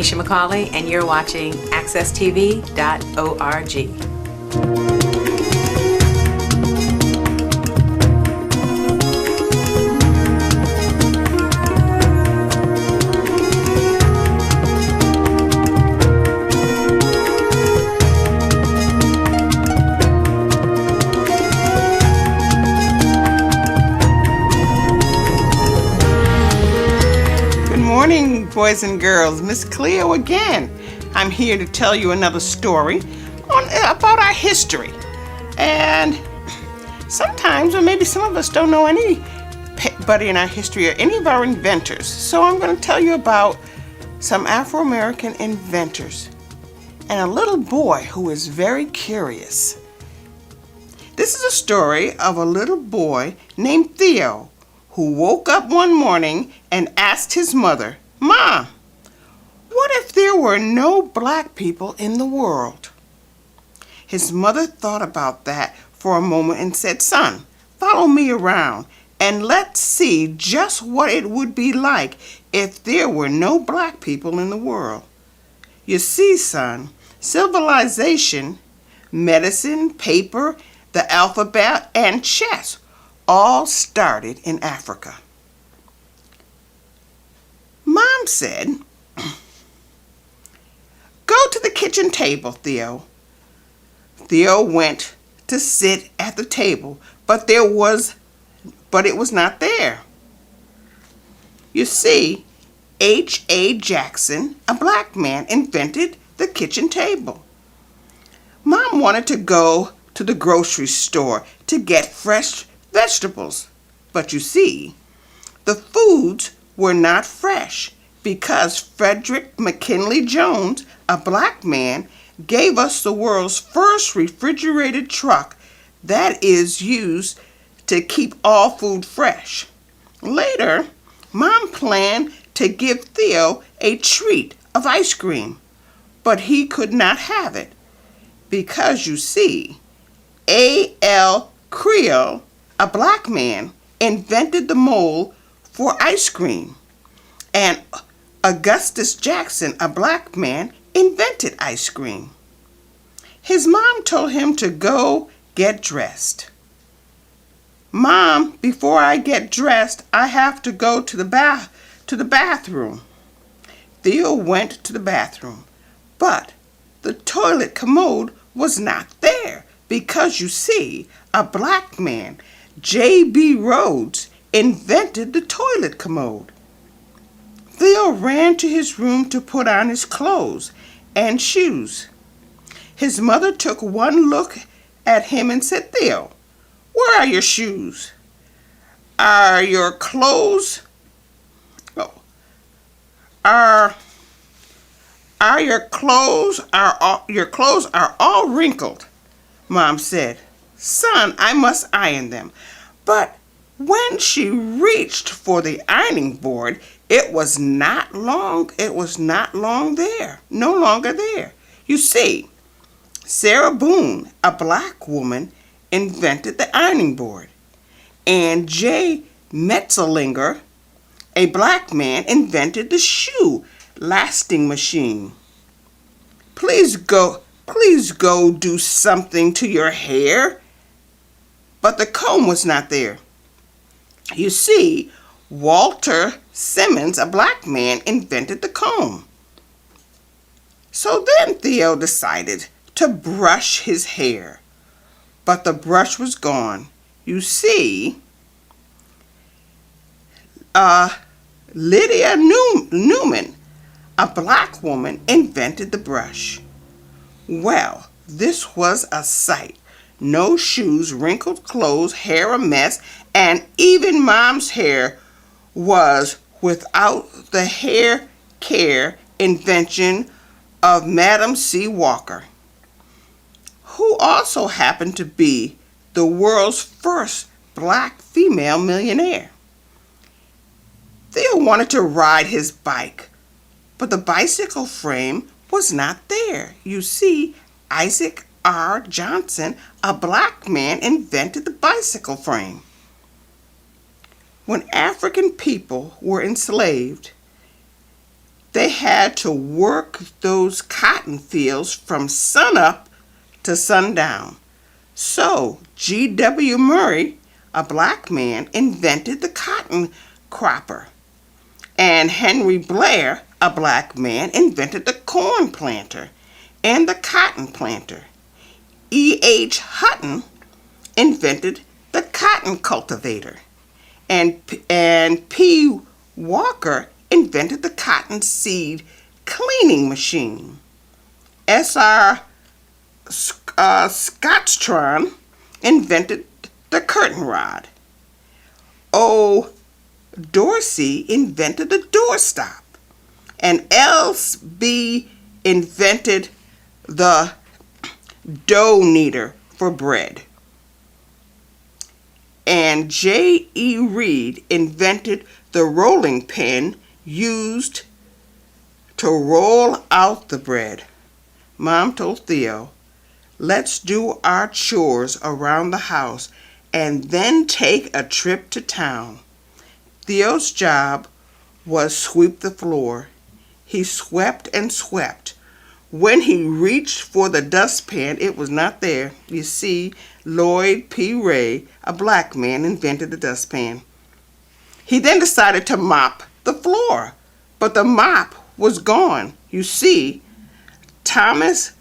Nyesha McCauley, and you're watching accesstv.org. Good morning, boys and girls. Miss Cleo again. I'm here to tell you another story about our history. And sometimes, or maybe some of us don't know anybody in our history or any of our inventors. So I'm going to tell you about some Afro-American inventors and a little boy who is very curious. This is a story of a little boy named Theo who woke up one morning and asked his mother, "Mom, what if there were no black people in the world?" His mother thought about that for a moment and said, "Son, follow me around and let's see just what it would be like if there were no black people in the world. You see, son, civilization, medicine, paper, the alphabet, and chess all started in Africa." Mom said, "Go to the kitchen table, Theo." Theo went to sit at the table, but it was not there. You see, H.A. Jackson, a black man, invented the kitchen table. Mom wanted to go to the grocery store to get fresh vegetables, but you see, the foods were not fresh because Frederick McKinley Jones, a black man, gave us the world's first refrigerated truck that is used to keep all food fresh. Later, Mom planned to give Theo a treat of ice cream, but he could not have it because, you see, A.L. Cleo, a black man, invented the mold for ice cream, and Augustus Jackson, a black man, invented ice cream. His mom told him to go get dressed. "Mom, before I get dressed, I have to go to the bathroom." Theo went to the bathroom, but the toilet commode was not there because, you see, a black man, J.B. Rhodes, invented the toilet commode. Theo ran to his room to put on his clothes and shoes. His mother took one look at him and said, "Theo, where are your shoes? Are your clothes your clothes are all wrinkled?" Mom said, "Son, I must iron them." But when she reached for the ironing board, it was no longer there. You see, Sarah Boone, a black woman, invented the ironing board, and J. Metzlinger, a black man, invented the shoe lasting machine. Please go do something to your hair." But the comb was not there. You see, Walter Simmons, a black man, invented the comb. So then Theo decided to brush his hair, but the brush was gone. You see, Lydia Newman, a black woman, invented the brush. Well, this was a sight. No shoes, wrinkled clothes, hair a mess, and even Mom's hair was without the hair care invention of Madam C. Walker, who also happened to be the world's first black female millionaire. Theo wanted to ride his bike, but the bicycle frame was not there. You see, Isaac R. Johnson, a black man, invented the bicycle frame. When African people were enslaved, They had to work those cotton fields from sunup to sundown. So G.W. Murray, a black man, invented the cotton cropper. And Henry Blair, a black man, invented the corn planter and the cotton planter. E.H. Hutton invented the cotton cultivator. And P. Walker invented the cotton seed cleaning machine. S.R. Scottstrom invented the curtain rod. O. Dorsey invented the doorstop. And L.B. invented the dough kneader for bread. And J.E. Reed invented the rolling pin used to roll out the bread. Mom told Theo, "Let's do our chores around the house and then take a trip to town." Theo's job was sweep the floor. He swept and swept. When he reached for the dustpan, it was not there. You see, Lloyd P. Ray, a black man, invented the dustpan. He then decided to mop the floor, but the mop was gone. You see, Thomas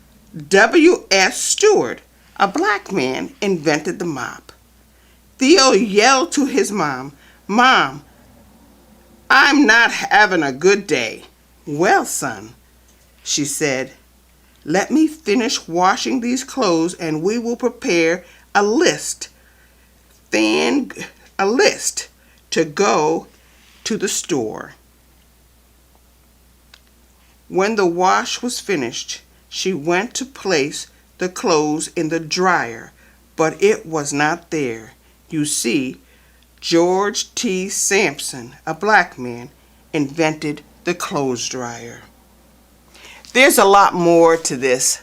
W.S. Stewart, a black man, invented the mop. Theo yelled to his mom, "Mom, I'm not having a good day." "Well, son," she said, "let me finish washing these clothes and we will prepare a list to go to the store." When the wash was finished, she went to place the clothes in the dryer, but it was not there. You see, George T. Sampson, a black man, invented the clothes dryer. There's a lot more to this,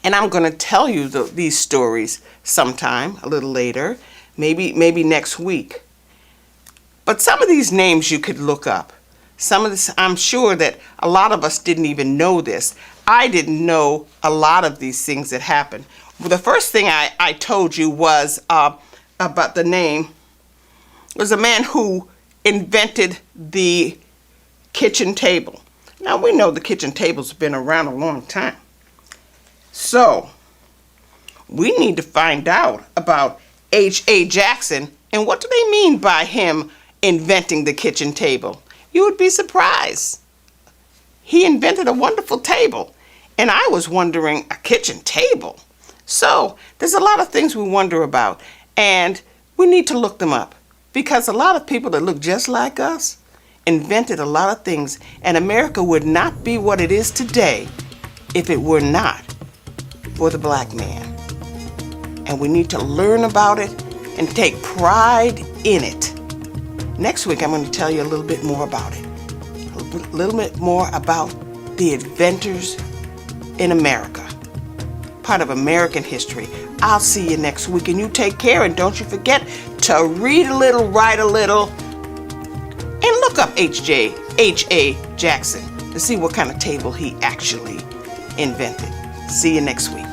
and I'm going to tell you these stories sometime, a little later, maybe next week. But some of these names you could look up. Some of this, I'm sure that a lot of us didn't even know this. I didn't know a lot of these things that happened. Well, the first thing I told you was about the name was a man who invented the kitchen table. Now, we know the kitchen table's been around a long time. So, we need to find out about H.A. Jackson and what do they mean by him inventing the kitchen table. You would be surprised. He invented a wonderful table, and I was wondering, a kitchen table? So, there's a lot of things we wonder about, and we need to look them up, because a lot of people that look just like us invented a lot of things, and America would not be what it is today if it were not for the black man. And we need to learn about it and take pride in it. Next week, I'm going to tell you a little bit more about it. A little bit more about the inventors in America, part of American history. I'll see you next week, and you take care, and don't you forget to read a little, write a little, and look up H.A. Jackson to see what kind of table he actually invented. See you next week.